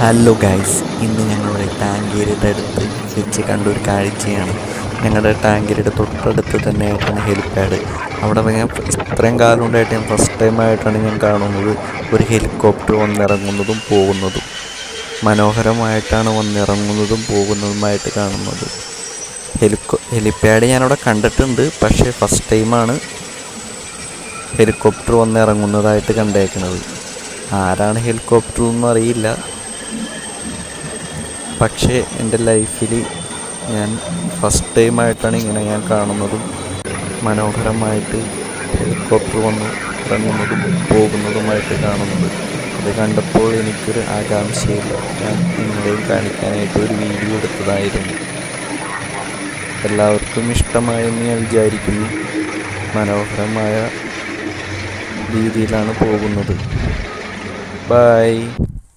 Hello guys, ഇന്ന് ഞങ്ങളുടെ ടാങ്കേരിയുടെ അടുത്ത് വെച്ച് കണ്ടൊരു കാഴ്ചയാണ്. ഞങ്ങളുടെ ടാങ്കേരിയുടെ തൊട്ടടുത്ത് തന്നെയായിട്ടാണ് ഹെലിപ്പാഡ്. അവിടെ ഞാൻ ഇത്രയും കാലം ഉണ്ടായിട്ട് ഞാൻ ഫസ്റ്റ് ടൈമായിട്ടാണ് ഞാൻ കാണുന്നത് ഒരു ഹെലികോപ്റ്റർ വന്നിറങ്ങുന്നതും പോകുന്നതും. മനോഹരമായിട്ടാണ് വന്നിറങ്ങുന്നതും പോകുന്നതുമായിട്ട് കാണുന്നത്. ഹെലിപ്പാഡ് ഞാനവിടെ കണ്ടിട്ടുണ്ട്, പക്ഷേ ഫസ്റ്റ് ടൈമാണ് ഹെലികോപ്റ്റർ വന്നിറങ്ങുന്നതായിട്ട് കണ്ടേക്കുന്നത്. ആരാണ് ഹെലികോപ്റ്റർ ഒന്നും അറിയില്ല, പക്ഷേ എൻ്റെ ലൈഫിൽ ഞാൻ ഫസ്റ്റ് ടൈമായിട്ടാണ് ഇങ്ങനെ ഞാൻ കാണുന്നതും മനോഹരമായിട്ട് ഹെലികോപ്റ്റർ വന്ന് ഇറങ്ങുന്നതും പോകുന്നതുമായിട്ട് കാണുന്നത്. അത് കണ്ടപ്പോൾ എനിക്കൊരു ആകാംക്ഷയില്ല, ഞാൻ നിങ്ങളെയും കാണിക്കാനായിട്ട് ഒരു വീഡിയോ എടുത്തതായിരുന്നു. എല്ലാവർക്കും ഇഷ്ടമായെന്ന് ഞാൻ വിചാരിക്കുന്നു. മനോഹരമായ രീതിയിലാണ് പോകുന്നത്. ബൈ.